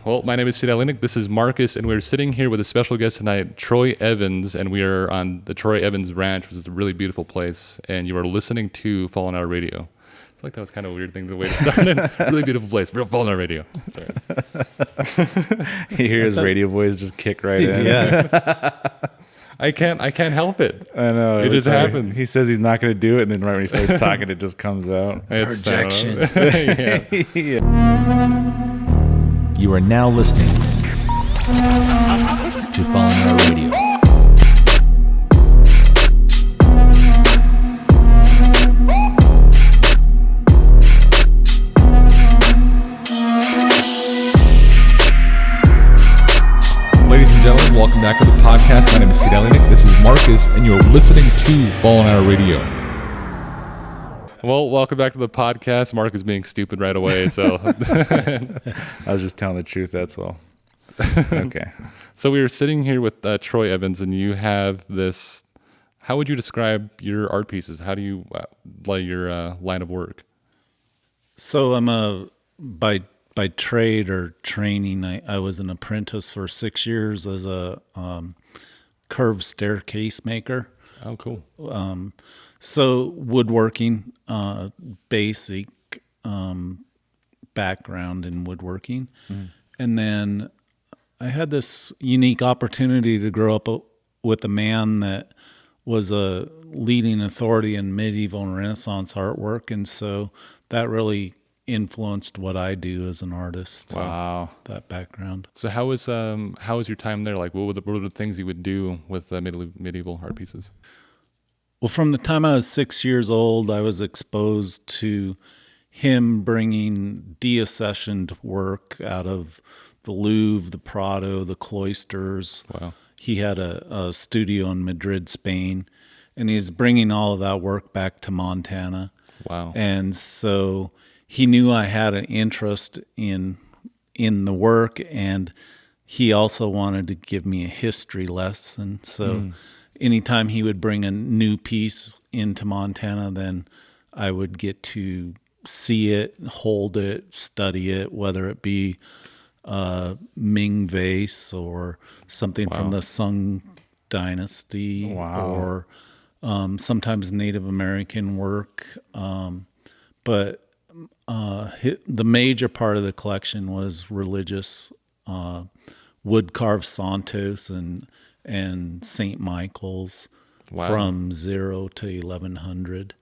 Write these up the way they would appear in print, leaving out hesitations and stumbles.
Well, my name is Sid Alinik. This is Marcus, and we're sitting here with a special guest tonight, Troy Evans, and we are on the Troy Evans Ranch, which is a really beautiful place, and you are listening to Fallen Hour Radio. I feel like that was kind of a weird thing, the way to start it. Really beautiful place, real Fallen Hour Radio. Sorry. You hear his radio voice just kick right in. Yeah. I can't help it. I know. It just happens. He says he's not going to do it, and then right when he starts talking, it just comes out. It's, projection. Yeah. You are now listening to Fallen Hour Radio. Ladies and gentlemen, welcome back to the podcast. My name is Sid Alinik. This is Marcus, and you're listening to Fallen Hour Radio. Well, welcome back to the podcast. Mark is being stupid right away, so I was just telling the truth, that's all. Okay. So we were sitting here with Troy Evans, and you have this. How would you describe your art pieces? How do you lay your line of work? So I'm by trade or training, I was an apprentice for 6 years as a curved staircase maker. Oh, cool. So woodworking, basic background in woodworking. And then I had this unique opportunity to grow up with a man that was a leading authority in medieval and Renaissance artwork. And so that really influenced what I do as an artist. Wow. That background. So how was your time there? Like, what were the things you would do with medieval art pieces? Well, from the time I was 6 years old, I was exposed to him bringing deaccessioned work out of the Louvre, the Prado, the cloisters. Wow. He had a studio in Madrid, Spain, and he's bringing all of that work back to Montana. Wow. And so he knew I had an interest in the work, and he also wanted to give me a history lesson. So anytime he would bring a new piece into Montana, then I would get to see it, hold it, study it, whether it be Ming vase or something from the Sung Dynasty, or sometimes Native American work. But the major part of the collection was religious, wood-carved Santos and St. Michael's from 0 to 1100.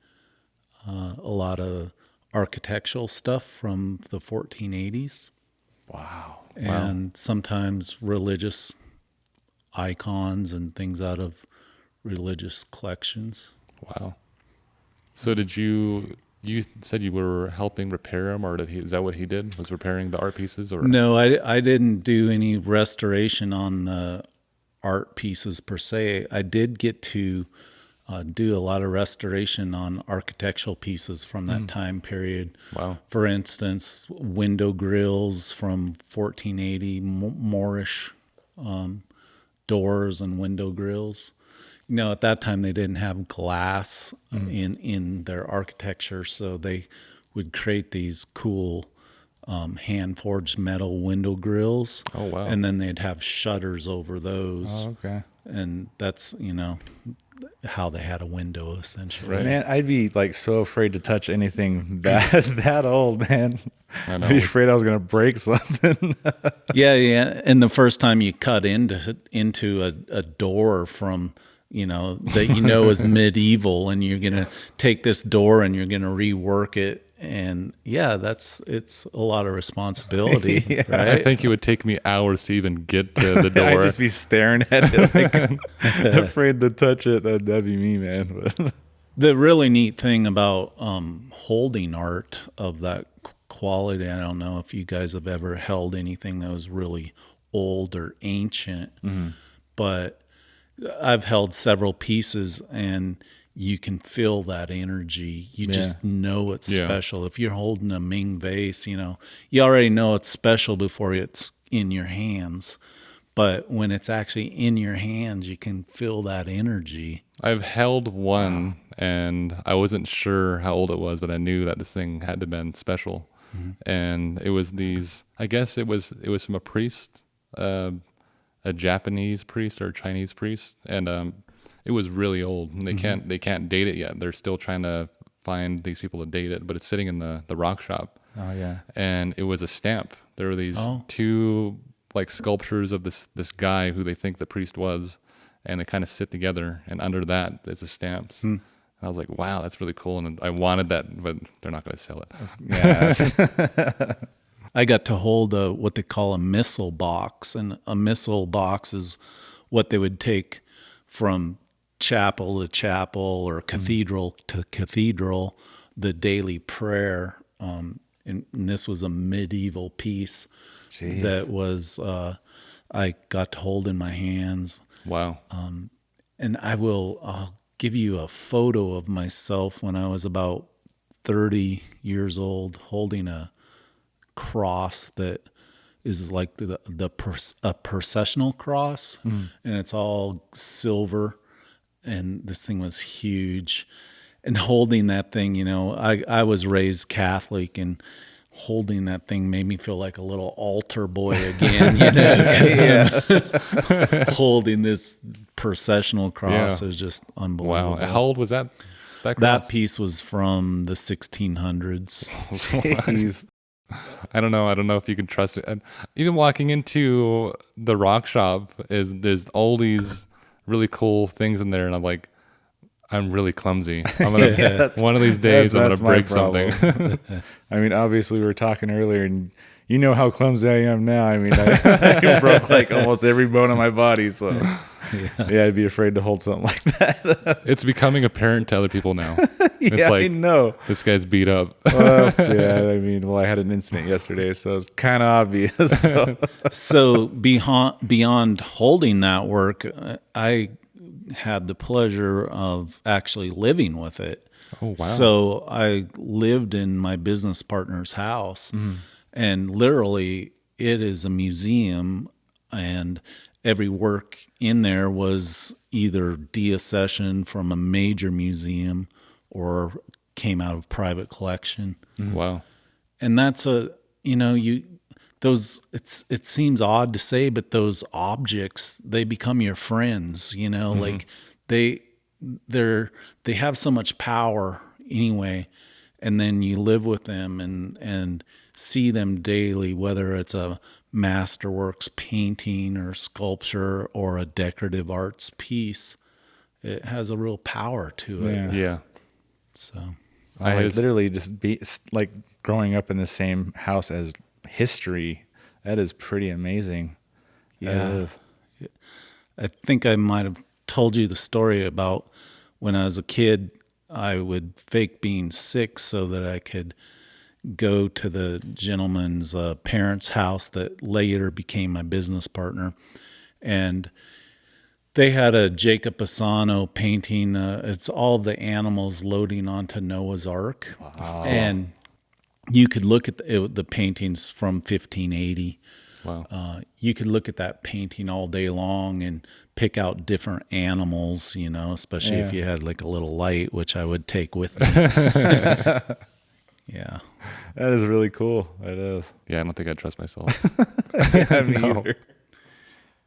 A lot of architectural stuff from the 1480s. Wow. And sometimes religious icons and things out of religious collections. Wow. So you said you were helping repair them, or is that what he did? Was repairing the art pieces? Or no, I didn't do any restoration on the art pieces per se. I did get to do a lot of restoration on architectural pieces from that time period. Wow. For instance, window grills from 1480, Moorish doors and window grills. You know, at that time they didn't have glass in their architecture, so they would create these cool hand-forged metal window grills. Oh, wow. And then they'd have shutters over those. Oh, okay. And that's, how they had a window, essentially. Right. Man, I'd be like so afraid to touch anything that old, man. I know. I'd be afraid I was going to break something. Yeah. And the first time you cut into a door from, that is medieval, and you're going to take this door and you're going to rework it. And yeah, it's a lot of responsibility, right? I think it would take me hours to even get to the door. I'd just be staring at it, like afraid to touch it. That'd be me, man. The really neat thing about holding art of that quality, I don't know if you guys have ever held anything that was really old or ancient, but I've held several pieces, and you can feel that energy. You just know it's special. If you're holding a Ming vase, you already know it's special before it's in your hands. But when it's actually in your hands, you can feel that energy. I've held one, and I wasn't sure how old it was, but I knew that this thing had to have been special. and it was these. I guess it was from a priest, a Japanese priest or a Chinese priest, and it was really old. And they can't date it yet. They're still trying to find these people to date it, but it's sitting in the rock shop. Oh yeah. And it was a stamp. There were these Oh. two like sculptures of this guy who they think the priest was, and they kind of sit together, and under that it's a stamp. And I was like, wow, that's really cool, and I wanted that, but they're not going to sell it. Yeah. I got to hold what they call a missile box, and a missile box is what they would take from chapel to chapel or cathedral to cathedral, the daily prayer. And this was a medieval piece that was I got to hold in my hands. Wow. And I'll give you a photo of myself when I was about 30 years old, holding a cross that is like a processional cross, and it's all silver, and this thing was huge. And holding that thing, I was raised Catholic, and holding that thing made me feel like a little altar boy again, 'cause I'm holding this processional cross. Yeah. It was just unbelievable. Wow. How old was that? That That cross? piece was from the 1600s. Jeez. I don't know if you can trust it. And even walking into the rock shop, there's all these really cool things in there, and I'm like, I'm really clumsy. I'm gonna one of these days I'm That's gonna my break problem. something. I mean, obviously we were talking earlier, and you know how clumsy I am now. I mean, I broke like almost every bone in my body. So yeah, I'd be afraid to hold something like that. It's becoming apparent to other people now. It's Yeah, I like know. this guy's beat up. Yeah, I mean, I had an incident yesterday, so it's kind of obvious. So. So beyond holding that work, I had the pleasure of actually living with it. Oh, wow. So I lived in my business partner's house, and literally it is a museum, and every work in there was either deaccessioned from a major museum or came out of private collection. Wow. And that's it seems odd to say, but those objects, they become your friends, like they have so much power anyway. And then you live with them and see them daily, whether it's a masterworks painting or sculpture or a decorative arts piece. It has a real power to it. Yeah. So I just- literally just like growing up in the same house as history. That is pretty amazing. Yeah. That is. I think I might have told you the story about when I was a kid, I would fake being sick so that I could go to the gentleman's parents' house that later became my business partner. And they had a Jacob Asano painting. It's all the animals loading onto Noah's Ark. Wow. And you could look at the paintings from 1580. Wow. You could look at that painting all day long and pick out different animals, especially if you had like a little light, which I would take with me. Yeah. That is really cool. It is. Yeah, I don't think I trust myself. Yeah, me either.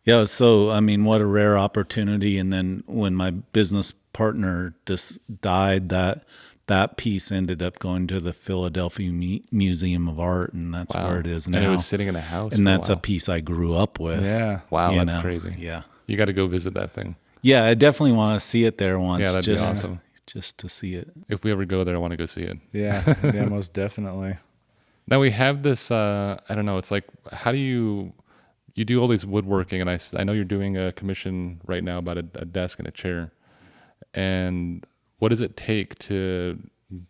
Yeah. So, I mean, what a rare opportunity. And then when my business partner just died, that piece ended up going to the Philadelphia Museum of Art, and that's Wow. where it is now. And it was sitting in a house. And for that's a while. piece I grew up with. Yeah. Wow, you that's know? crazy. Yeah. You got to go visit that thing. Yeah, I definitely want to see it there once. Yeah, that'd be just, awesome. Just to see it. If we ever go there, I want to go see it. Yeah. Yeah, most definitely. Now we have this, I don't know, it's like, how do you do all these woodworking, and I know you're doing a commission right now about a desk and a chair. And what does it take to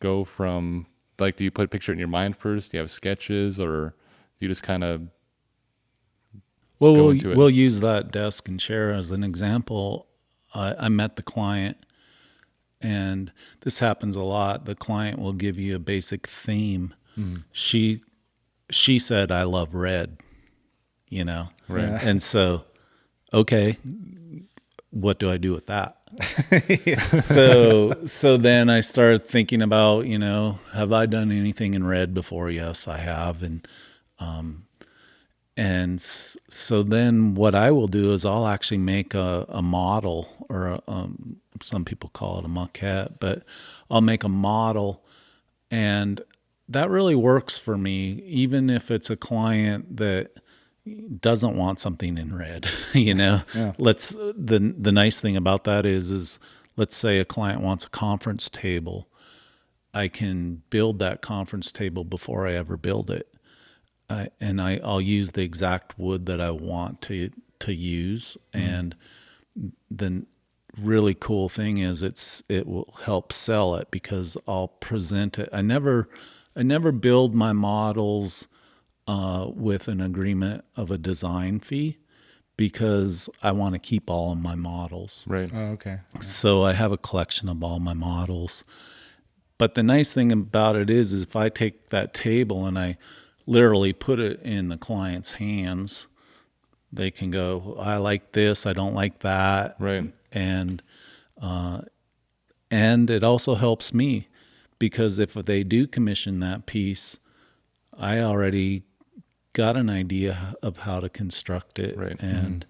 go from, like, do you put a picture in your mind first? Do you have sketches, or do you just kind of Well, go into it? we'll use that desk and chair as an example. I met the client, and this happens a lot. The client will give you a basic theme. She said, "I love red," Right. Yeah. and so, okay, what do I do with that? So then I started thinking about, have I done anything in red before? Yes, I have. So then what I will do is I'll actually make a model, or some people call it a maquette, but I'll make a model, and that really works for me, even if it's a client that doesn't want something in red. Yeah. The nice thing about that is let's say a client wants a conference table. I can build that conference table before I ever build it. I'll use the exact wood that I want to use. And the really cool thing is it will help sell it, because I'll present it. I never build my models with an agreement of a design fee, because I want to keep all of my models. Right. Oh, okay. So I have a collection of all my models. But the nice thing about it is if I take that table and I literally put it in the client's hands, they can go, I like this, I don't like that. Right. And it also helps me, because if they do commission that piece, I already got an idea of how to construct it. Right. And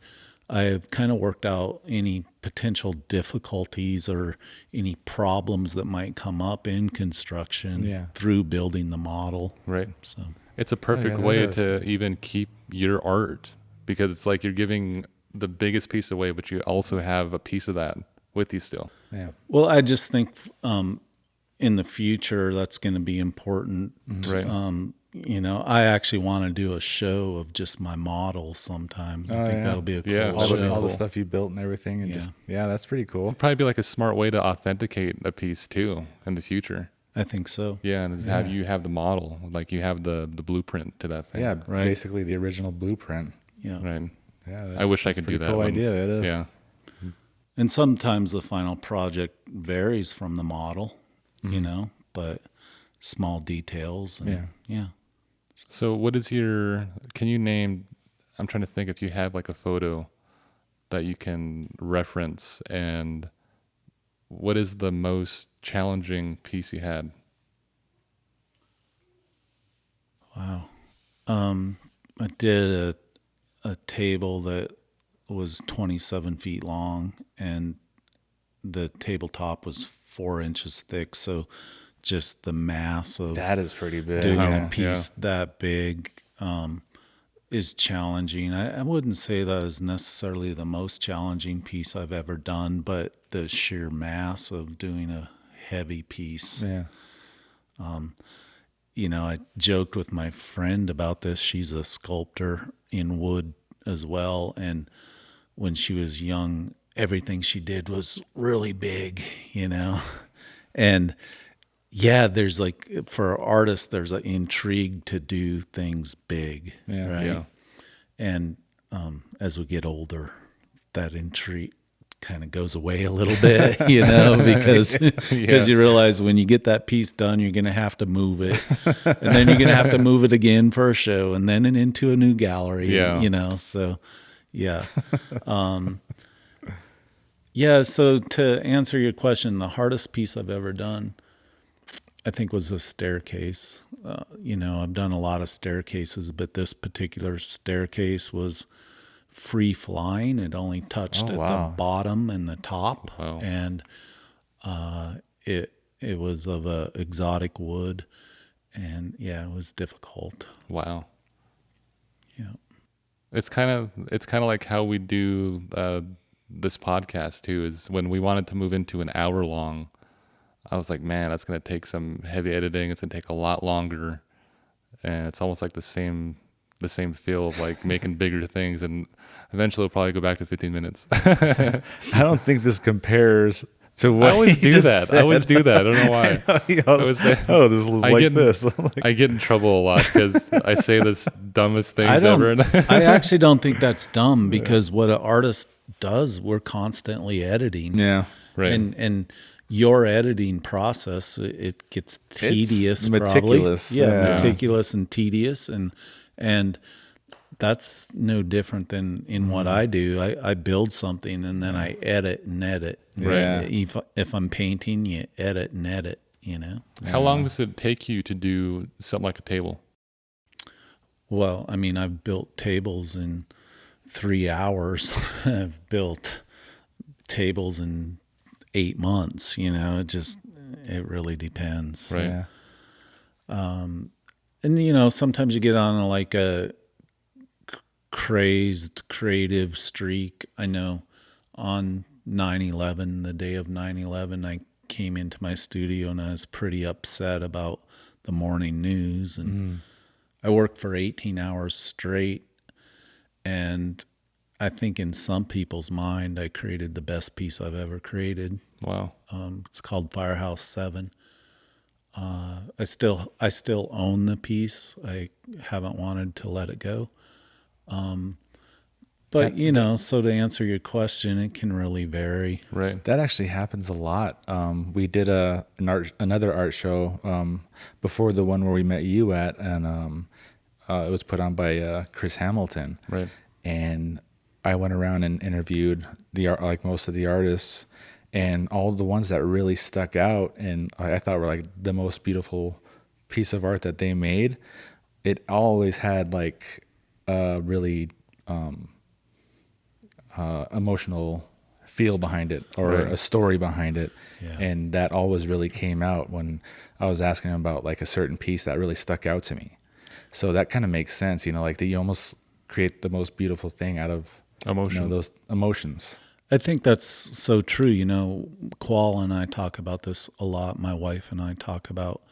I've kind of worked out any potential difficulties or any problems that might come up in construction through building the model. Right. So It's a perfect way to even keep your art, because it's like you're giving the biggest piece away, but you also have a piece of that with you still. Yeah. Well, I just think in the future that's going to be important. Right. I actually want to do a show of just my models sometime. I think that'll be a cool show. All the stuff you built and everything, and that's pretty cool. It'd probably be like a smart way to authenticate a piece too in the future. I think so. Yeah, and have you have the model, like you have the blueprint to that thing. Yeah, right. Basically the original blueprint. Yeah. Right. Yeah, I wish I could do that. Cool idea. It is. Yeah. And sometimes the final project varies from the model, but small details. And, yeah. So can you name, I'm trying to think if you have like a photo that you can reference, and what is the most challenging piece you had? Wow. I did a table that was 27 feet long, and the tabletop was 4 inches thick. So just the mass of That is pretty big. doing a piece that big is challenging. I wouldn't say that is necessarily the most challenging piece I've ever done, but the sheer mass of doing a heavy piece. Yeah. I joked with my friend about this. She's a sculptor in wood as well. And when she was young, everything she did was really big, and there's like, for artists, there's an intrigue to do things big. Yeah. Right. Yeah. And, as we get older, that intrigue kind of goes away a little bit, because you realize when you get that piece done, you're going to have to move it, and then you're going to have to move it again for a show, and then into a new gallery. So so to answer your question, the hardest piece I've ever done, I think, was a staircase. I've done a lot of staircases, but this particular staircase was free flying. It only touched at the bottom and the top. Wow. And it was of a exotic wood, and it was difficult. Wow. Yeah. It's kind of like how we do this podcast too, is when we wanted to move into an hour long, I was like, man, that's going to take some heavy editing. It's going to take a lot longer. And it's almost like the same feel of like making bigger things. And eventually we'll probably go back to 15 minutes. I don't think this compares to what I always you do just that. said. I always do that. I don't know why. This was like this. I get in trouble a lot because I say the dumbest things ever. I actually don't think that's dumb, because what an artist does, we're constantly editing. Yeah. Right. And your editing process, it gets tedious, meticulous. Probably. Meticulous and tedious, and that's no different than in what I do. I build something and then I edit and edit. Right. If I'm painting, you edit and edit, you know? How long does it take you to do something like a table? Well, I mean, I've built tables in 3 hours. I've built tables in 8 months, you know, it really depends. Right. Yeah. And, you know, sometimes you get on like a crazed creative streak. I know on 9/11, the day of 9/11, I came into my studio and I was pretty upset about the morning news. And I worked for 18 hours straight. And I think in some people's mind, I created the best piece I've ever created. Wow. It's called Firehouse 7. I still own the piece. I haven't wanted to let it go. But you know, so to answer your question, it can really vary. Right. That actually happens a lot. We did another art show before the one where we met you at, and it was put on by Chris Hamilton. Right. And I went around and interviewed like most of the artists, and all the ones that really stuck out and I thought were like the most beautiful piece of art that they made. It always had like a really emotional feel behind it, or Right. a story behind it. Yeah. And that always really came out when I was asking him about like a certain piece that really stuck out to me. So that kind of makes sense, you know, like that you almost create the most beautiful thing out of Emotion. you know, those emotions. I think that's so true. You know, Qual and I talk about this a lot. My wife and I talk about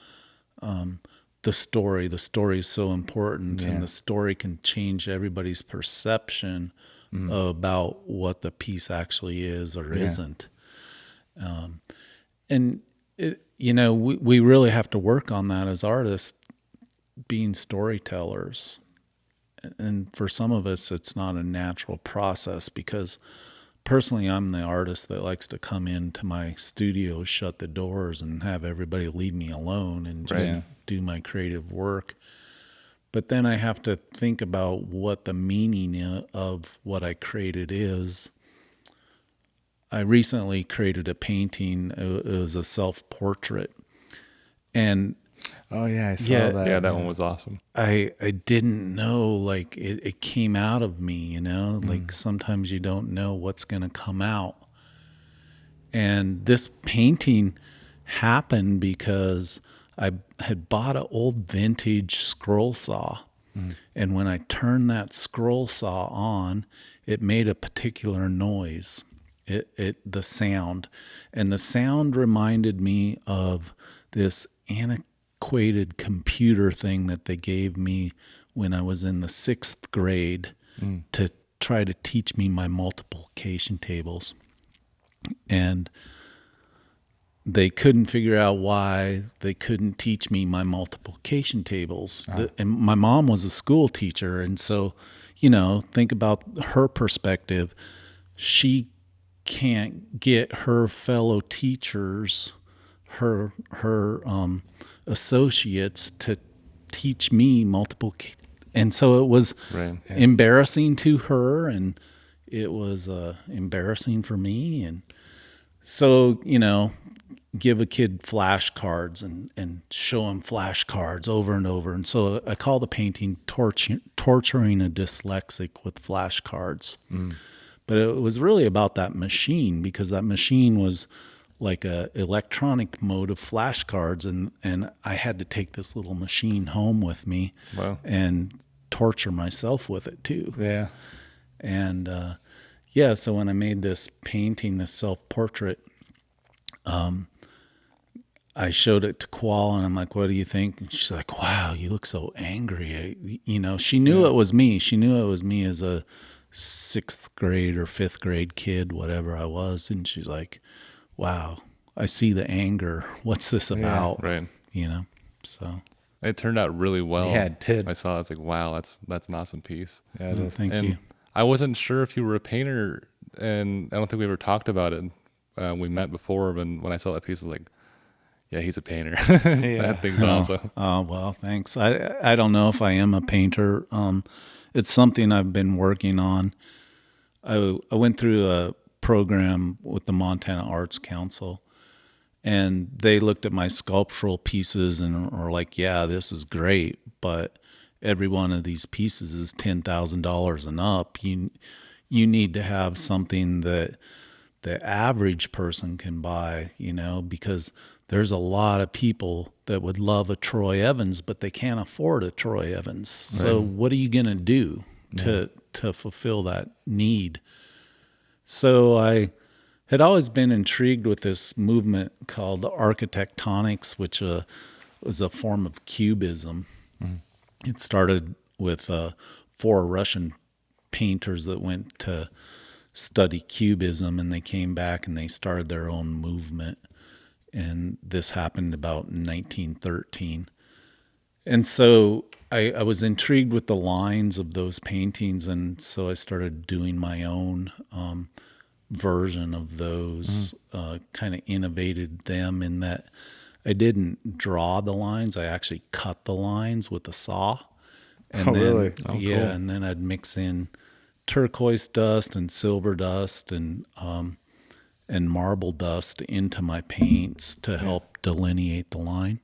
the story. The story is so important, and the story can change everybody's perception about what the piece actually is or isn't. And, you know, we really have to work on that as artists, being storytellers. And for some of us, it's not a natural process, because personally, I'm the artist that likes to come into my studio, shut the doors, and have everybody leave me alone and just do my creative work. But then I have to think about what the meaning of what I created is. I recently created a painting. It was a self-portrait. And Oh yeah, I saw that. Yeah, that one was awesome. I didn't know, like it came out of me, you know, like sometimes you don't know what's going to come out. And this painting happened because I had bought an old vintage scroll saw. And when I turned that scroll saw on, it made a particular noise. The sound. And the sound reminded me of this antiquated computer thing that they gave me when I was in the 6th grade to try to teach me my multiplication tables. And they couldn't figure out why they couldn't teach me my multiplication tables. And my mom was a school teacher. And so, you know, think about her perspective. She can't get her fellow teachers, her associates, to teach me multiplication. And so it was embarrassing to her, and it was embarrassing for me. And so, you know, give a kid flashcards and show him flashcards over and over. And so I call the painting Torturing a Dyslexic with Flashcards. But it was really about that machine, because that machine was like a electronic mode of flashcards, and I had to take this little machine home with me and torture myself with it too. Yeah. And so when I made this painting, this self-portrait, I showed it to Qual, and I'm like, "What do you think?" And she's like, "Wow, you look so angry." You know, she knew it was me. She knew it was me as a 6th grade or 5th grade kid, whatever I was. And she's like, "Wow, I see the anger. What's this about?" Right. You know, so. It turned out really well. Yeah, it did. I saw it. I was like, wow, that's an awesome piece. Yeah, it is. Thank And you. I wasn't sure if you were a painter, and I don't think we ever talked about it. We met before, and when I saw that piece, I was like, yeah, he's a painter. That thing's awesome. Oh, well, thanks. I don't know if I am a painter. it's something I've been working on. I went through a program with the Montana Arts Council, and they looked at my sculptural pieces and were like, yeah, this is great, but every one of these pieces is $10,000 and up. You need to have something that the average person can buy, because there's a lot of people that would love a Troy Evans, but they can't afford a Troy Evans. So what are you going to do to fulfill that need? So I had always been intrigued with this movement called architectonics, which was a form of cubism. It started with 4 Russian painters that went to study cubism, and they came back and they started their own movement. And this happened about 1913. And so I was intrigued with the lines of those paintings, and so I started doing my own version of those, kind of innovated them in that I didn't draw the lines. I actually cut the lines with a saw. And really? Cool. And then I'd mix in turquoise dust and silver dust and marble dust into my paints to help delineate the line.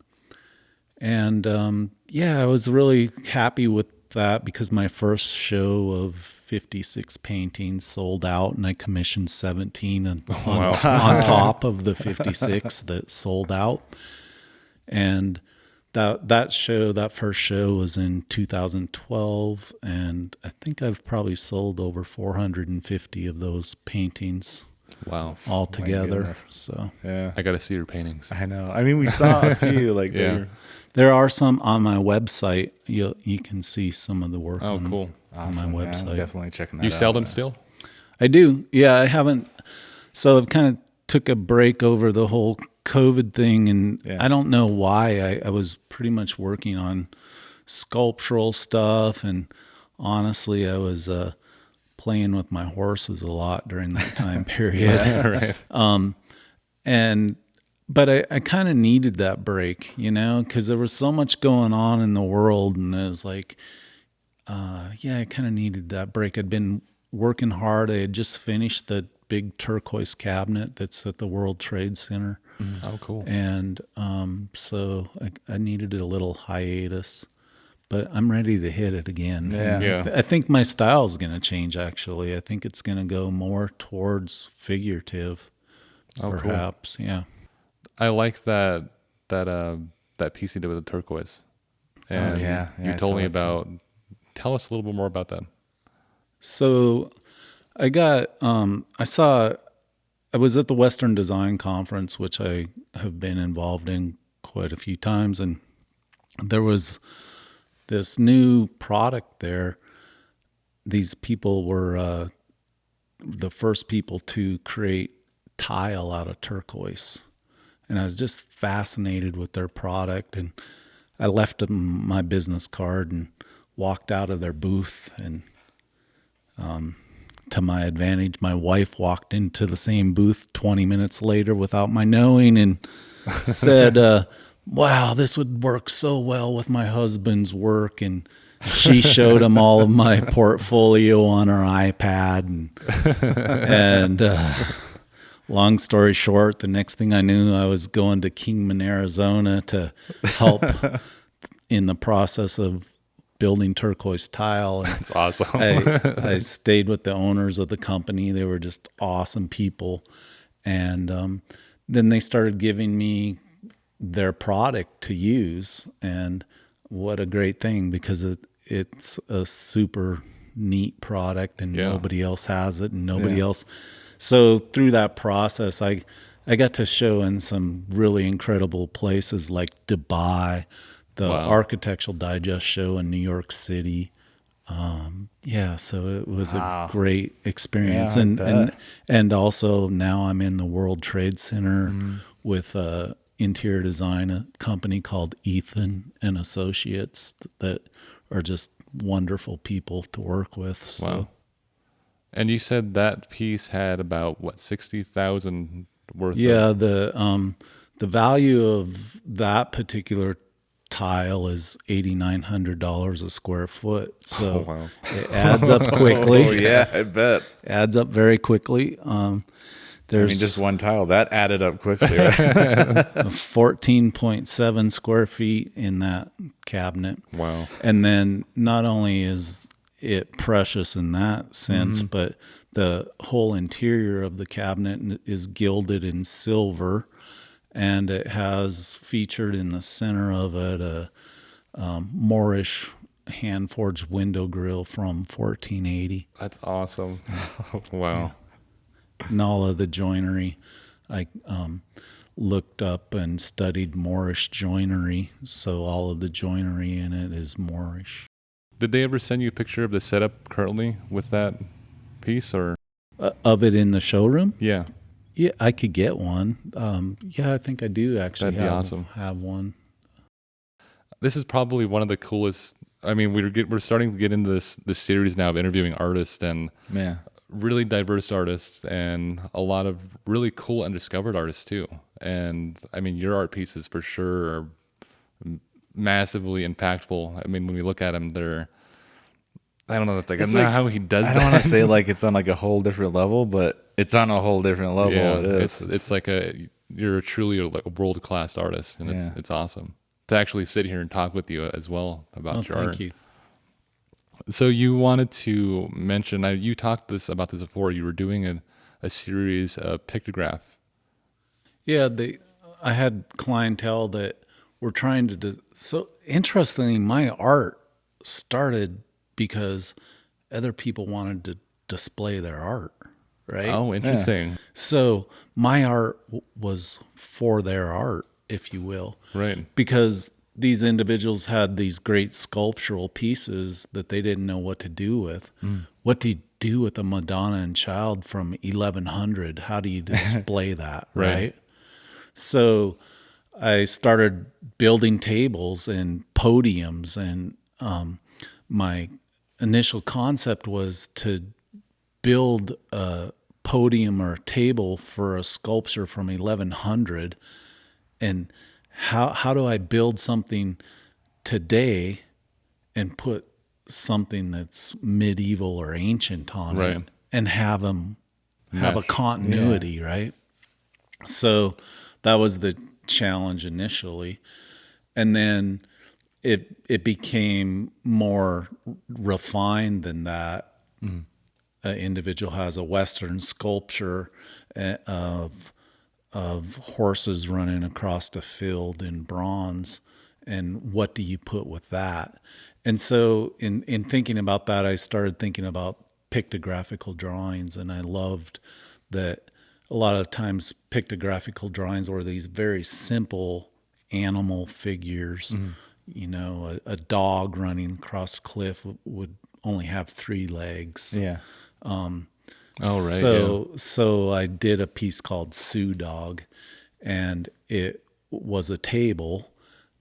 And I was really happy with that because my first show of 56 paintings sold out, and I commissioned 17 on top of the 56 that sold out. And that first show was in 2012, and I think I've probably sold over 450 of those paintings. Wow. All together. So Yeah. I got to see your paintings. I know. I mean, we saw a few like Yeah. there are some on my website. You can see some of the work Cool. on my website. Yeah, definitely checking that Do you out. sell them still? I do. Yeah, I haven't. So I've kind of took a break over the whole COVID thing, and I don't know why. I was pretty much working on sculptural stuff, and honestly, I was playing with my horses a lot during that time period. Right. But I kind of needed that break, because there was so much going on in the world, and it was like, I kind of needed that break. I'd been working hard. I had just finished the big turquoise cabinet that's at the World Trade Center. Oh, cool. And so I needed a little hiatus, but I'm ready to hit it again. Yeah. And I think my style is going to change, actually. I think it's going to go more towards figurative, perhaps. Cool. Yeah. I like that piece you did with the turquoise. And you told me about, tell us a little bit more about that. So I was at the Western Design Conference, which I have been involved in quite a few times, and there was this new product there. These people were the first people to create tile out of turquoise, and I was just fascinated with their product, and I left them my business card and walked out of their booth, and to my advantage, my wife walked into the same booth 20 minutes later without my knowing and said, wow, this would work so well with my husband's work. And she showed him all of my portfolio on her iPad. And long story short, the next thing I knew, I was going to Kingman, Arizona to help in the process of building turquoise tile. And That's awesome. I stayed with the owners of the company. They were just awesome people. And then they started giving me their product to use. And what a great thing, because it's a super neat product, and nobody else has it, and nobody else. So through that process, I got to show in some really incredible places like Dubai, the Architectural Digest show in New York City. So it was a great experience. And also now I'm in the World Trade Center with a interior design a company called Ethan and Associates that are just wonderful people to work with. So. Wow. And you said that piece had about what, 60,000 worth? Yeah, the value of that particular tile is $8,900 a square foot. So Oh, wow. it adds up quickly. Oh, yeah, I bet. Adds up very quickly. I There's mean, just one tile that added up quickly, right? 14.7 square feet in that cabinet. Wow. And then not only is it precious in that sense, but the whole interior of the cabinet is gilded in silver, and it has featured in the center of it a Moorish hand-forged window grill from 1480. That's awesome. Wow. And all of the joinery, I looked up and studied Moorish joinery, so all of the joinery in it is Moorish. Did they ever send you a picture of the setup currently with that piece, or? Of it in the showroom? Yeah. Yeah, I could get one. Yeah, I think I do actually That'd be awesome. have one. This is probably one of the coolest. I mean, we're starting to get into this series now of interviewing artists, and Yeah. really diverse artists, and a lot of really cool undiscovered artists too. And I mean, your art pieces for sure are massively impactful. I mean, when we look at them, they're, I don't know, it's like, I don't know how he does I that. don't want to say like it's on like a whole different level, but it's on a whole different level. Yeah, It is. it's like you're truly like a world-class artist, and Yeah. it's awesome to actually sit here and talk with you as well about your art. Thank you. So you wanted to mention, you talked about this before, you were doing a series of pictograph. Yeah, I had clientele that were trying to so interestingly, my art started because other people wanted to display their art, right? Oh, interesting. So my art was for their art, if you will. Right. Because these individuals had these great sculptural pieces that they didn't know what to do with. What do you do with a Madonna and Child from 1100? How do you display that, Right. right? So I started building tables and podiums, and my initial concept was to build a podium or table for a sculpture from 1100, and how do I build something today and put something that's medieval or ancient on Right. it and have them have a Mesh. continuity, right? So that was the challenge initially. And then it became more refined than that. An individual has a Western sculpture of horses running across the field in bronze, and what do you put with that? And so in thinking about that, I started thinking about pictographical drawings, and I loved that a lot of times pictographical drawings were these very simple animal figures. You know, a dog running across a cliff would only have 3 legs. Yeah. Oh, right. So I did a piece called Sue Dog, and it was a table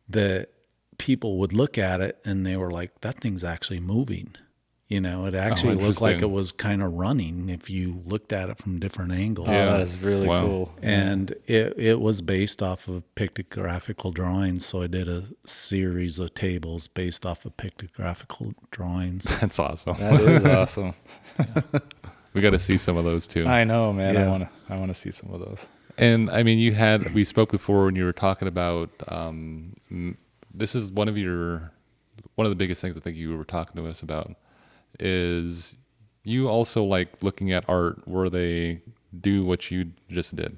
that people would look at it and they were like, that thing's actually moving. You know, it actually looked like it interesting. was kind of running if you looked at it from different angles. Oh, that is really Wow. cool. And it was based off of pictographical drawings. So I did a series of tables based off of pictographical drawings. That's awesome. That is awesome. We got to see some of those too. I know, man. Yeah. I want to see some of those. And I mean, we spoke before when you were talking about, this is one of the biggest things I think you were talking to us about is you also like looking at art where they do what you just did,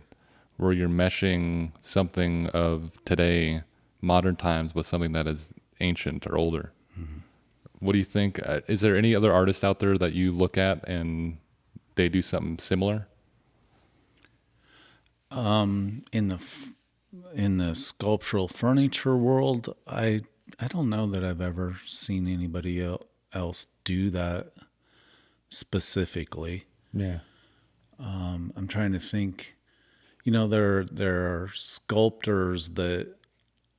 where you're meshing something of today, modern times, with something that is ancient or older. What do you think? Is there any other artists out there that you look at and they do something similar? In the sculptural furniture world, I don't know that I've ever seen anybody else do that specifically. Yeah. I'm trying to think. You know, there are sculptors that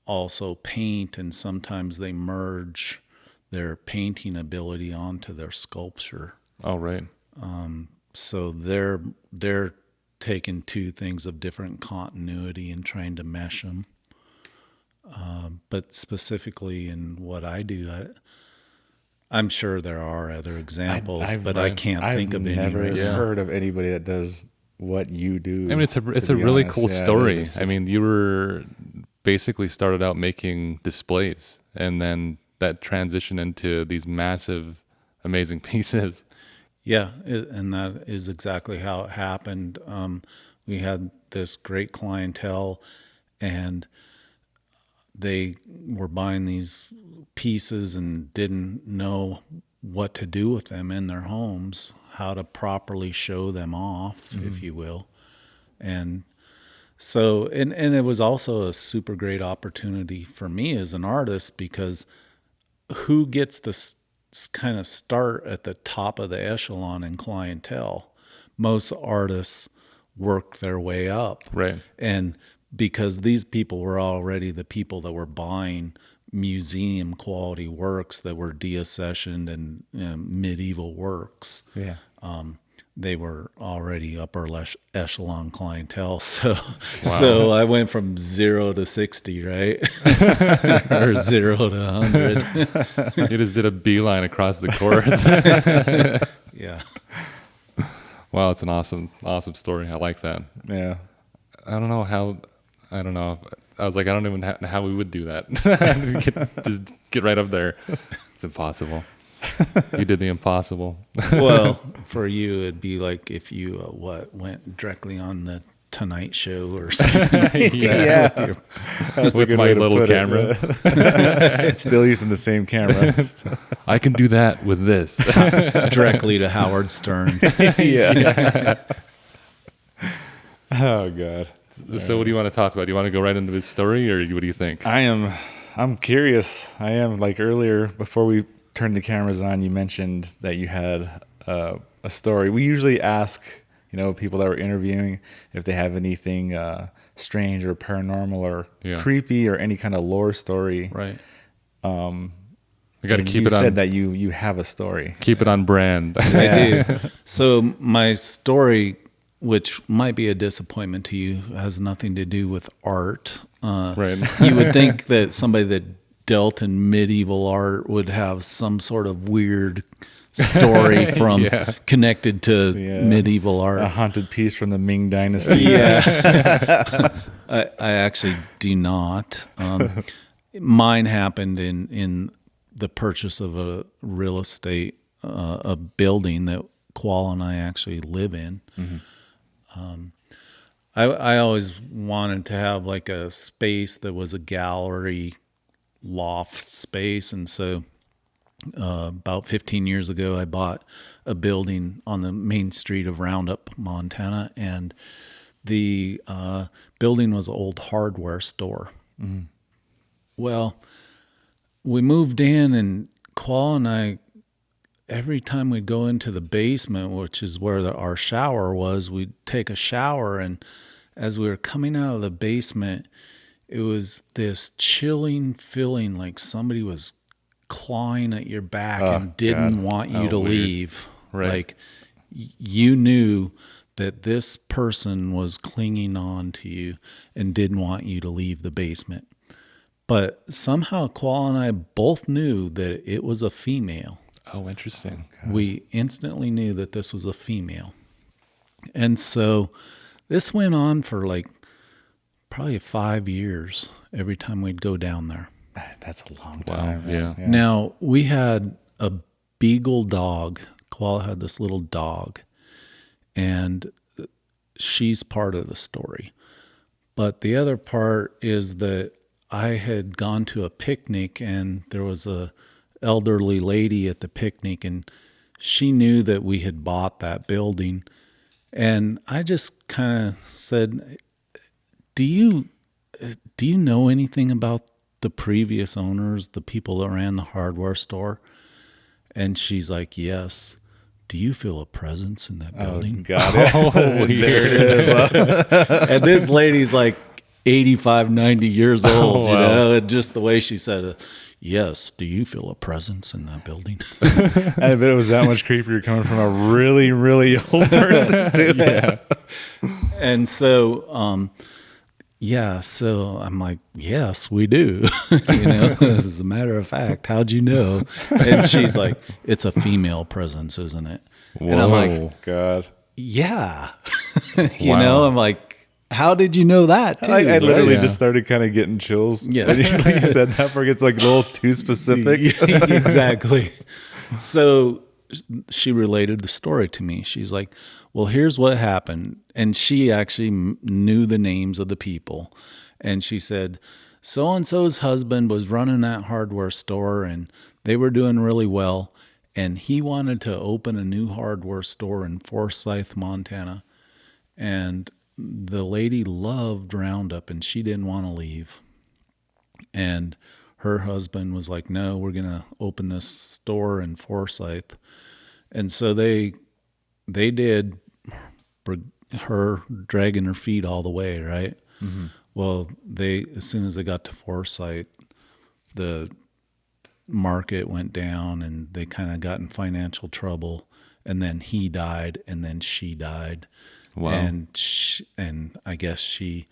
also paint, and sometimes they merge their painting ability onto their sculpture. Oh, right. So they're taking two things of different continuity and trying to mesh them. But specifically in what I do, I'm sure there are other examples, but I can't think of any. I've never right now. heard of anybody that does what you do. I mean, it's a to be really honest. cool Yeah, it story. is. It's I just- mean, you were basically started out making displays, and then that transitioned into these massive, amazing pieces. Yeah, and that is exactly how it happened. We had this great clientele, and they were buying these pieces and didn't know what to do with them in their homes, how to properly show them off, if you will. And so, and it was also a super great opportunity for me as an artist, because who gets to kind of start at the top of the echelon in clientele? Most artists work their way up. Right. And because these people were already the people that were buying museum quality works that were deaccessioned and medieval works. Yeah. They were already upper echelon clientele. So I went from 0 to 60, right? Or 0 to 100. You just did a beeline across the course. Yeah. Wow, it's an awesome story. I like that. Yeah. I don't know how. I don't know. I was like, I don't even know how we would do that. Just get right up there. It's impossible. You did the impossible. Well, for you, it'd be like if you went directly on the Tonight Show or something. Yeah. That's a With good my way to little put it. camera. Still using the same camera. I can do that with this. Directly to Howard Stern. Yeah. Oh God. So what do you want to talk about? Do you want to go right into this story, or what do you think? I'm curious. I am, like, earlier before we turned the cameras on, you mentioned that you had a story. We usually ask, people that we're interviewing if they have anything strange or paranormal or creepy or any kind of lore story. Right. You got to keep you it on. You said that you have a story. Keep it on brand. I do. So my story, which might be a disappointment to you, has nothing to do with art. Right. You would think that somebody that dealt in medieval art would have some sort of weird story from connected to medieval art. A haunted piece from the Ming Dynasty. Yeah. I actually do not. Mine happened in the purchase of a real estate, a building that Qual and I actually live in. Mm-hmm. I always wanted to have like a space that was a gallery loft space. And so about 15 years ago, I bought a building on the main street of Roundup, Montana. And the building was an old hardware store. Mm-hmm. Well, we moved in, and Qual and I, every time we'd go into the basement, which is where our shower was, we'd take a shower. And as we were coming out of the basement, it was this chilling feeling like somebody was clawing at your back and didn't want you to leave. Right. Like you knew that this person was clinging on to you and didn't want you to leave the basement. But somehow Qual and I both knew that it was a female. Oh, interesting. We instantly knew that this was a female. And so this went on for like probably 5 years every time we'd go down there. That's a long Wow. time. Yeah. Now, we had a beagle dog. Qual had this little dog, and she's part of the story. But the other part is that I had gone to a picnic, and there was a elderly lady at the picnic, and she knew that we had bought that building. And I just kind of said, do you know anything about the previous owners, the people that ran the hardware store? And she's like, yes. Do you feel a presence in that building? Got it. Oh, There it is. And this lady's like 85, 90 years old, wow. you know, and just the way she said it. Yes. Do you feel a presence in that building? I bet it was that much creepier coming from a really, really old person too. Yeah. And so Yeah, so I'm like, yes, we do. As a matter of fact, how'd you know? And she's like, it's a female presence, isn't it? And I'm like, Oh God. yeah. Wow. I'm like, how did you know that too? I literally Yeah. just started kind of getting chills. Yeah. When you said that, for it's like a little too specific. Exactly. So she related the story to me. She's like, well, here's what happened. And she actually knew the names of the people. And she said, so-and-so's husband was running that hardware store and they were doing really well. And he wanted to open a new hardware store in Forsyth, Montana. And the lady loved Roundup and she didn't want to leave. And her husband was like, no, we're going to open this store in Forsyth. And so they did, her dragging her feet all the way, right? Mm-hmm. Well, as soon as they got to Forsyth, the market went down and they kind of got in financial trouble. And then he died and then she died. Wow. And I guess she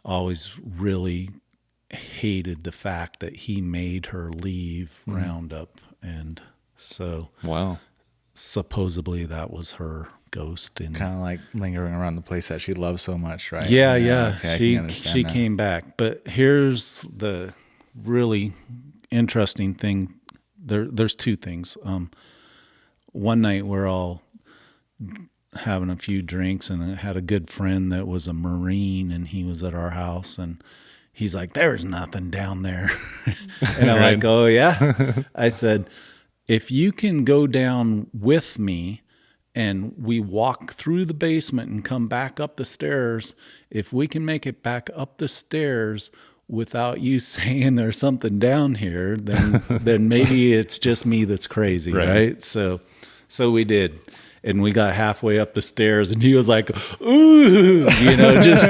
always really hated the fact that he made her leave Roundup. And so Wow. supposedly that was her ghost. And Kind of like lingering around the place that she loved so much, right? yeah. Okay, I can She understand that. came back. But here's the really interesting thing. There's two things. One night we're all having a few drinks and I had a good friend that was a Marine and he was at our house and he's like, there's nothing down there. And I'm like, oh yeah. I said, if you can go down with me and we walk through the basement and come back up the stairs, if we can make it back up the stairs without you saying there's something down here, then maybe it's just me that's crazy, right? So we did. And we got halfway up the stairs and he was like, ooh, just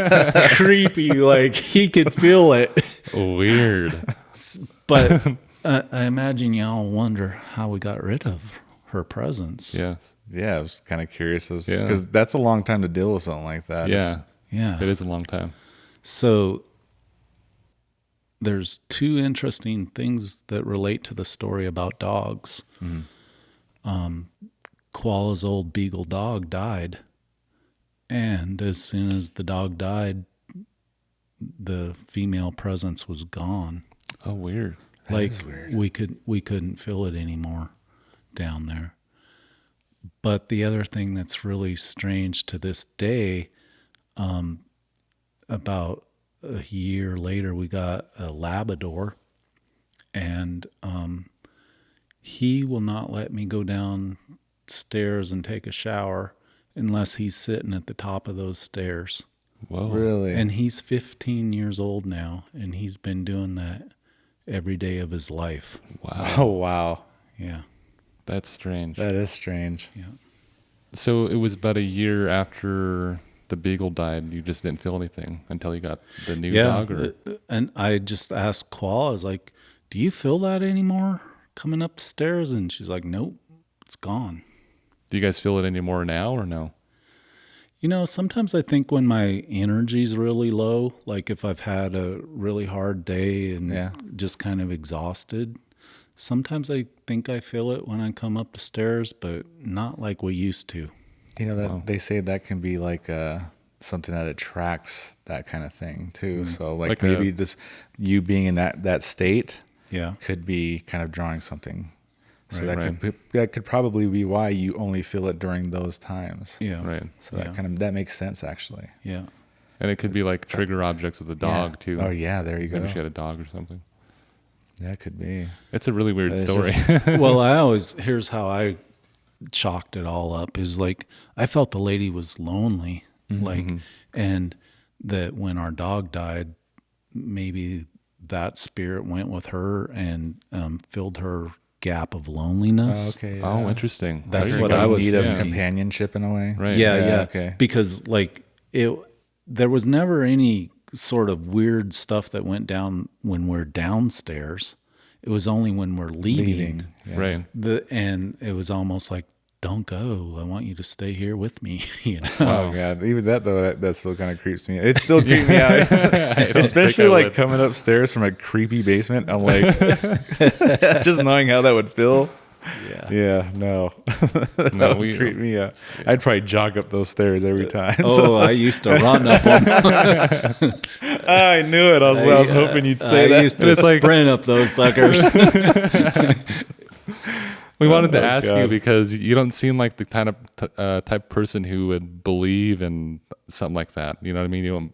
creepy. Like he could feel it. Weird. But I imagine y'all wonder how we got rid of her presence. Yes. Yeah, I was kind of curious Yeah. because that's a long time to deal with something like that. Yeah. Yeah. It is a long time. So there's two interesting things that relate to the story about dogs. Koala's old beagle dog died. And as soon as the dog died, the female presence was gone. Oh, weird. Like we couldn't feel it anymore down there. But the other thing that's really strange to this day, about a year later, we got a Labrador, and he will not let me go downstairs and take a shower unless he's sitting at the top of those stairs. Whoa. Really? And he's 15 years old now, and he's been doing that every day of his life. Wow. Oh, wow. Yeah. That's strange. That is strange. Yeah. So it was about a year after the beagle died. You just didn't feel anything until you got the new dog? Or? And I just asked Koala, I was like, do you feel that anymore coming up the stairs? And she's like, nope, it's gone. Do you guys feel it anymore now or no? Sometimes I think when my energy's really low, like if I've had a really hard day and just kind of exhausted, sometimes I think I feel it when I come up the stairs, but not like we used to. That they say that can be like something that attracts that kind of thing too. So like maybe just you being in that state could be kind of drawing something. So that could probably be why you only feel it during those times. Yeah. Right. So that makes sense actually. Yeah. And it could be like trigger objects with a dog too. Oh yeah, there you go. Maybe she had a dog or something. Yeah, it could be. It's a really weird It's story. Well, here's how I chalked it all up is like, I felt the lady was lonely, and that when our dog died, maybe that spirit went with her and filled her gap of loneliness. Oh, okay. Oh, interesting. That's There you what go. I was need of thinking. companionship in a way. Right. Yeah. Okay. Because like there was never any sort of weird stuff that went down when we're downstairs. It was only when we're leaving. Yeah. Right. And it was almost like don't go. I want you to stay here with me. You know? Oh god, even that though, that still kind of creeps me. It still creeps me out, I don't especially think I like would. coming upstairs from a creepy basement. I'm like, just knowing how that would feel. Yeah, no, that No, would we- creep me out. I'd probably jog up those stairs every time. Oh, I used to run up them. I knew it. I was hoping you'd say I that. used to It's like- sprint up those suckers. We wanted to Oh, ask you God. because you don't seem like the kind of type person who would believe in something like that. You know what I mean?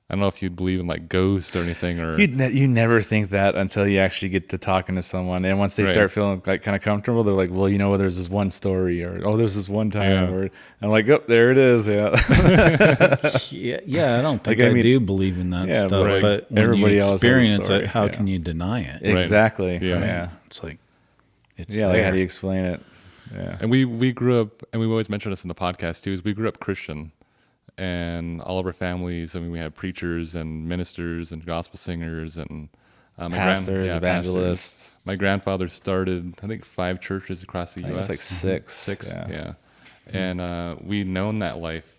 I don't know if you'd believe in like ghosts or anything, or You never think that until you actually get to talking to someone, and once they Right. start feeling like kind of comfortable, they're like, "Well, there's this one story, or oh, there's this one time." Yeah. Or I'm like, "Oh, there it is." Yeah, Yeah, I don't think Like, I I mean- do believe in that Yeah, stuff. but But when everybody you else has a experience story, it, how yeah. can you deny it? exactly. Yeah. Yeah, It's like, it's yeah. Like, how there. do you explain it? Yeah, And we grew up, and we always mention this in the podcast too, is we grew up Christian, and all of our families. I mean, we had preachers and ministers and gospel singers and pastors, pastors. evangelists. My grandfather started, I think, 5 churches across the I think U.S. it was like 6. 6, Yeah. yeah. And we'd known that life.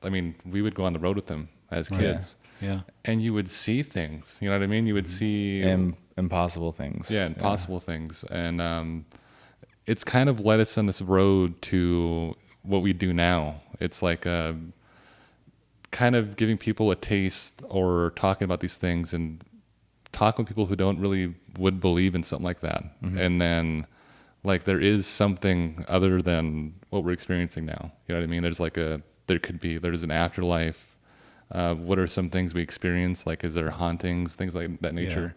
I mean, we would go on the road with him as kids, Yeah. and you would see things. You know what I mean? You would see Impossible things. yeah, impossible things. And it's kind of led us on this road to what we do now. It's like kind of giving people a taste or talking about these things and talking with people who don't really would believe in something like that. And then like there is something other than what we're experiencing now. You know what I mean? There's an afterlife. What are some things we experience? Like, is there hauntings, things like that nature?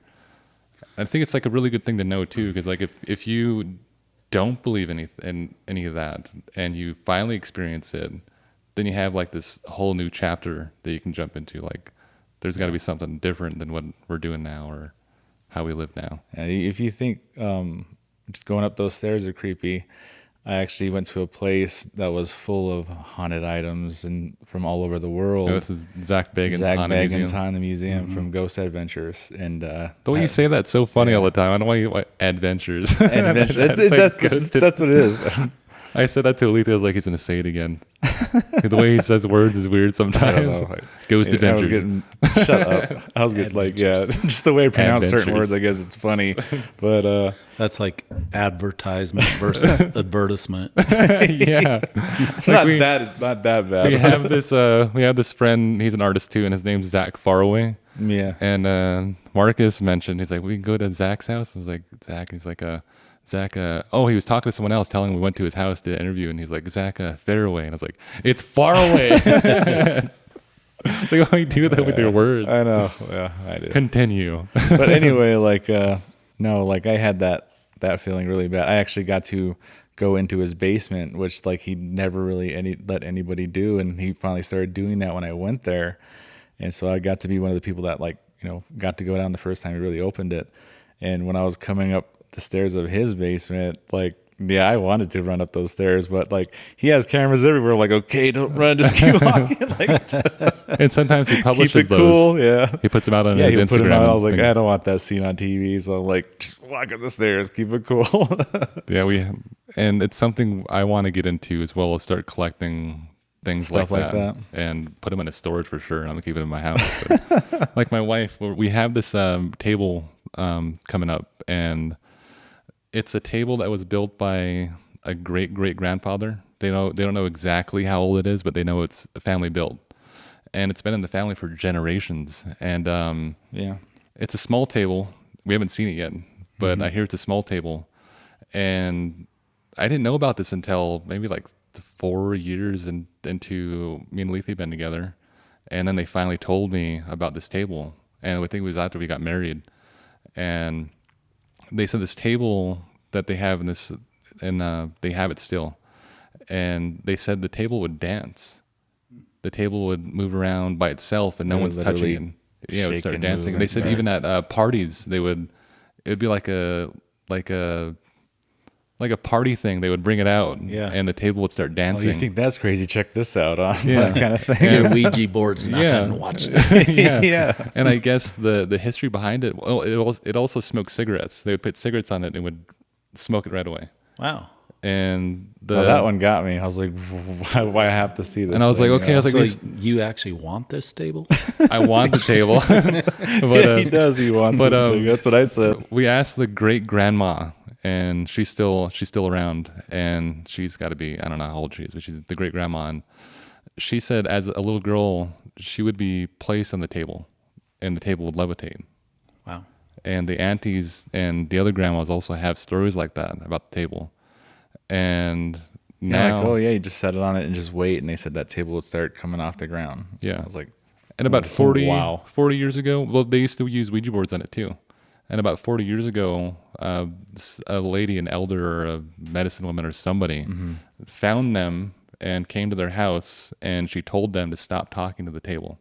I think it's like a really good thing to know too, because like if you don't believe in any of that and you finally experience it, then you have like this whole new chapter that you can jump into. Like, there's got to be something different than what we're doing now or how we live now. Yeah, if you think just going up those stairs are creepy, I actually went to a place that was full of haunted items and from all over the world. This is Zach Bagan's Zach Haunted Bagan's Museum. Haunted Museum from Ghost Adventures, and The way you say that's so funny all the time. I don't know why you adventures. Adventure. That's That's what it is. I said that to Alita. I was like, he's going to say it again. The way he says words is weird sometimes. Ghost I was Adventures. getting shut up. I was getting like, yeah, just the way I pronounce certain Adventures. words. I guess it's funny, but That's like advertisement versus advertisement. Yeah. not we- that bad. we have this friend. He's an artist too, and his name's Zach Faraway. Yeah, And Marcus mentioned, he's like, we can go to Zach's house. I was like, Zach. He's like, Zach. Oh, he was talking to someone else, telling him we went to his house to interview, and he's like, Zach Faraway, and I was like, it's far away. Like, how you do that with your words? I know. Yeah, I do. Continue. But anyway, like no, like I had that feeling really bad. I actually got to go into his basement, which like he never really let anybody do, and he finally started doing that when I went there. And so I got to be one of the people that got to go down the first time he really opened it. And when I was coming up the stairs of his basement, like, yeah, I wanted to run up those stairs, but like he has cameras everywhere. Like, okay, don't run, just keep walking. Like, And sometimes he keep publishes it cool. those. Yeah. He puts them out on Yeah, his he Instagram. put it out. I was and like, things. I don't want that seen on TV. So I'm like, just walk up the stairs, keep it cool. Yeah, and it's something I want to get into as well as start collecting things Stuff like like that, that. and put them in a storage for sure. I'm gonna keep it in my house. But like my wife, we have this table coming up, and it's a table that was built by a great grandfather. They don't know exactly how old it is, but they know it's a family built, and it's been in the family for generations. And Yeah. it's a small table. We haven't seen it yet, but I hear it's a small table. And I didn't know about this until maybe like 4 years into me and Lethe been together. And then they finally told me about this table. And I think it was after we got married. And they said this table that they have they have it still. And they said the table would dance. The table would move around by itself and no It would one's touching literally it. Yeah, it would shake start and dancing. move They and said start- even at parties, it'd be like a party thing. They would bring it out, Yeah. and the table would start Oh, dancing. you think that's crazy? Check this out. Yeah. That kind of thing. And- Your Ouija board's nothing. Yeah. Watch this. yeah. Yeah. And I guess the history behind it, well, it also smoked cigarettes. They would put cigarettes on it and would smoke it right away. Wow. and that one got me. I was like, why I have to see this? And I was thing, like, okay, I was like, So you actually want this table? I want the table. But, he does. He wants but, this thing. That's what I said. we asked the great grandma, and she's still around, and she's got to be, I don't know how old she is, but she's the great grandma. And she said as a little girl, she would be placed on the table, and the table would levitate. Wow. And the aunties and the other grandmas also have stories like that about the table. And Yeah, now, like, oh yeah, you just set it on it and just wait. And they said that table would start coming off the ground. Yeah. I was like, and about 40, wow. 40 years ago, well, they used to use Ouija boards on it too. And about 40 years ago, a lady, an elder or a medicine woman or somebody found them and came to their house, and she told them to stop talking to the table.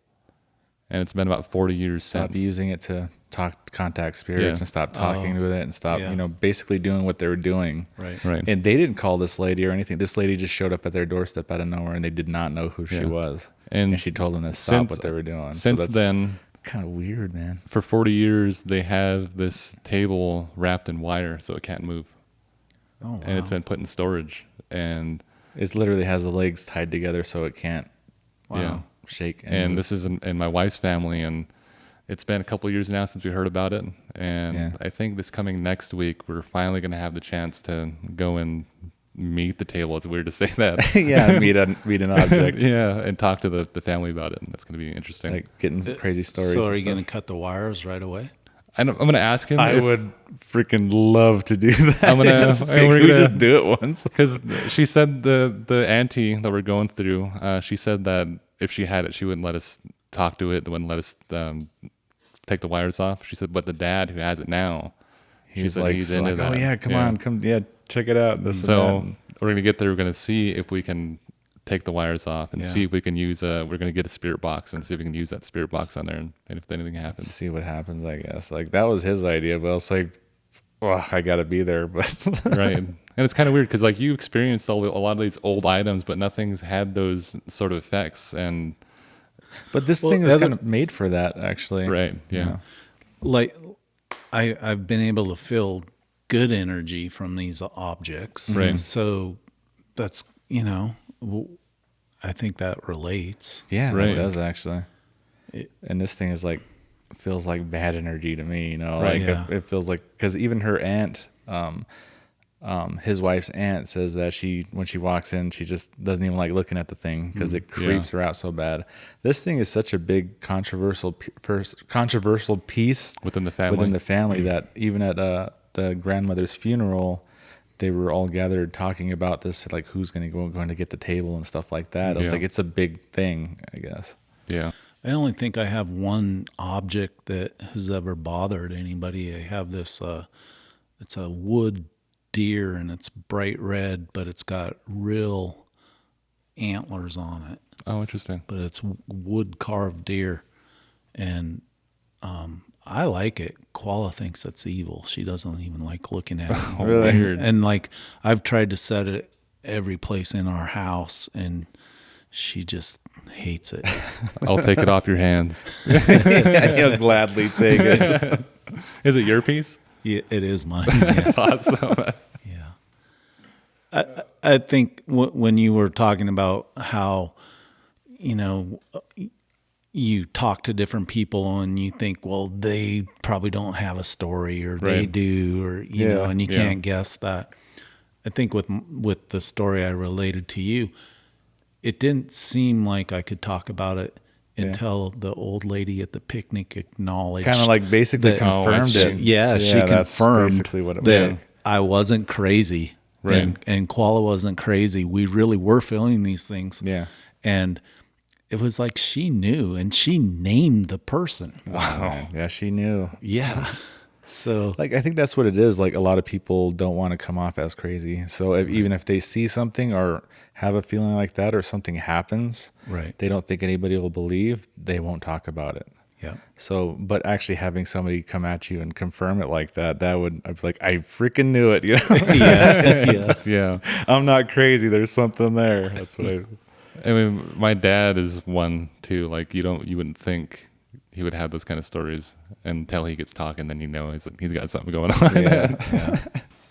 And it's been about 40 years Stop since. using it to contact spirits Yeah. and stop talking with it and stop, Yeah. basically doing what they were doing. Right. Right. And they didn't call this lady or anything. This lady just showed up at their doorstep out of nowhere, and they did not know who she Yeah. was. And And she told them to stop what they were doing. Since so that's then, kind of weird, man. for 40 years, they have this table wrapped in wire so it can't move. Oh, wow. And it's been put in storage. And It literally has the legs tied together so it can't yeah. shake. And move. this is in my wife's family, and it's been a couple of years now since we heard about it. And Yeah. I think this coming next week, we're finally going to have the chance to go and meet the table. It's weird to say that. yeah, meet an object. Yeah, and talk to the family about it. And that's going to be interesting. Like getting crazy stories. So are and you going to stuff. cut the wires right away? I'm going to ask him. I would freaking love to do that. I'm gonna- Just and like, we're can we gonna- just do it once. Because she said the auntie that we're going through, she said that if she had it, she wouldn't let us talk to it, wouldn't let us take the wires off. She said, but the dad who has it now, He's said like, he's so into like, that. oh yeah, come Yeah. on, come, yeah, check it out. This So and we're going to get there. We're going to see if we can take the wires off and Yeah. see if we can use we're going to get a spirit box and see if we can use that spirit box on there and if anything that. happens. See what happens, I guess. Like that was his idea, but I was like, oh, I gotta be there. But Right. And it's kind of weird because like you experienced a lot of these old items, but nothing's had those sort of effects. And this Well, thing was the other- kind of made for that, actually. right. Yeah. Like I've been able to feel good energy from these objects. Right. So that's, I think that relates. Yeah, Right. it does actually. It- And this thing is like feels like bad energy to me, Right. Like Yeah. it feels like because even her aunt, his wife's aunt says that when she walks in, she just doesn't even like looking at the thing because it creeps her out so bad. This thing is such a big controversial piece Within the family. that even at the grandmother's funeral, they were all gathered talking about this, like who's going to get the table and stuff like that. It's Yeah. like it's a big thing, I guess. Yeah. I only think I have one object that has ever bothered anybody. I have this, it's a wood deer and it's bright red, but it's got real antlers on it, Oh, interesting. but it's wood carved deer. And, I like it. Koala thinks it's evil. She doesn't even like looking at it. Oh, Really? weird. And like, I've tried to set it every place in our house and she just hates it. I'll take it off your hands. He'll gladly take it. Is it your piece? Yeah, it is mine. Yeah. That's awesome. Yeah. I think when you were talking about how, you talk to different people and you think, well, they probably don't have a story or they Right. do, or, and you Yeah. can't guess that. I think with the story I related to you, it didn't seem like I could talk about it until the old lady at the picnic acknowledged. Kind of like basically that- confirmed she- it. Yeah, she that's confirmed basically what it that was. I wasn't crazy. Right. And Koala wasn't crazy. We really were feeling these things. Yeah. And it was like she knew and she named the person. Wow. Yeah, she knew. Yeah. So Like I think that's what it is. Like a lot of people don't want to come off as crazy. So even if they see something or have a feeling like that or something happens, Right. they don't think anybody will believe, they won't talk about it. yeah. So, but actually having somebody come at you and confirm it like that, I'd be like, I freaking knew it. Yeah. Yeah. I'm not crazy. There's something there. That's what I mean, my dad is one too. Like you wouldn't think he would have those kind of stories until he gets talking. Then he's got something going on. yeah.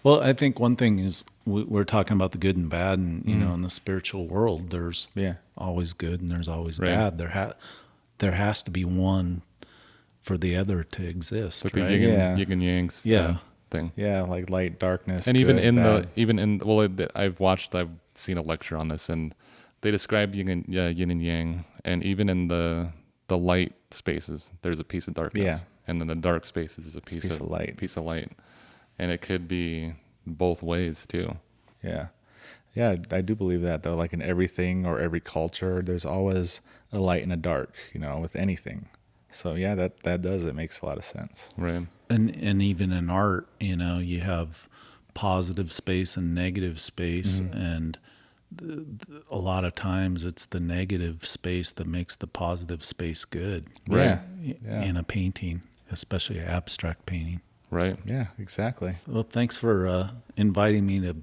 Well, I think one thing is we're talking about the good and bad, and you know, in the spiritual world, there's always good and there's always bad. There has to be one for the other to exist, Like the right? yin and yangs thing. Yeah, like light, darkness, And even good, bad. I've seen a lecture on this, and they describe yin and yang, and even in the light spaces, there's a piece of darkness. Yeah. And then the dark spaces is a piece of light. And it could be both ways too. Yeah. Yeah, I do believe that though. Like in everything or every culture, there's always a light and a dark, you know, with anything. So yeah, it makes a lot of sense. Right. And even in art, you know, you have positive space and negative space, and a lot of times it's the negative space that makes the positive space good. Right. In a painting, especially abstract painting. Right. Yeah, exactly. Well, thanks for inviting me to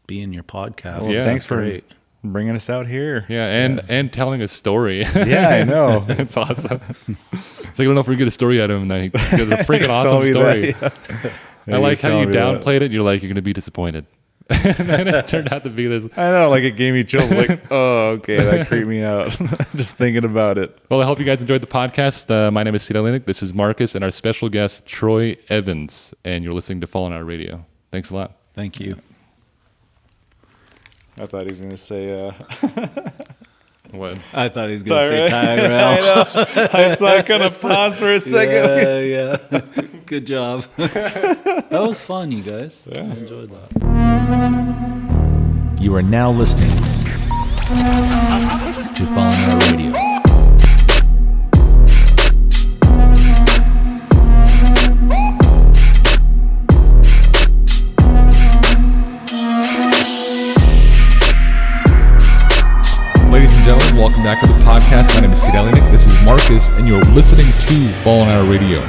be in your podcast. Well, Yeah. thanks for Great. bringing us out here. Yeah, and telling a story. Yeah, I know. It's awesome. It's like, I don't know if we get a story out of him, and then he gives a freaking Told awesome me story. that, yeah. I like how you He was telling me that. downplayed it. You're like, you're going to be disappointed. And then it turned out to be this. I know, like it gave me chills. Like, oh, okay, that creeped me out. Just thinking about it. Well, I hope you guys enjoyed the podcast. My name is Cedar Linick. This is Marcus and our special guest, Troy Evans. And you're listening to Fallen Hour Radio. Thanks a lot. Thank you. I thought he was going to say, What? I thought he was going to Sorry. say Tyrell. I saw I kind of pause for a second. Yeah. Good job. That was fun, you guys. I enjoyed that. You are now listening to Fallen Hour Radio. Ladies and gentlemen, welcome back to the podcast. My name is Cedar Linick. This is Marcus, and you're listening to Fallen Hour Radio.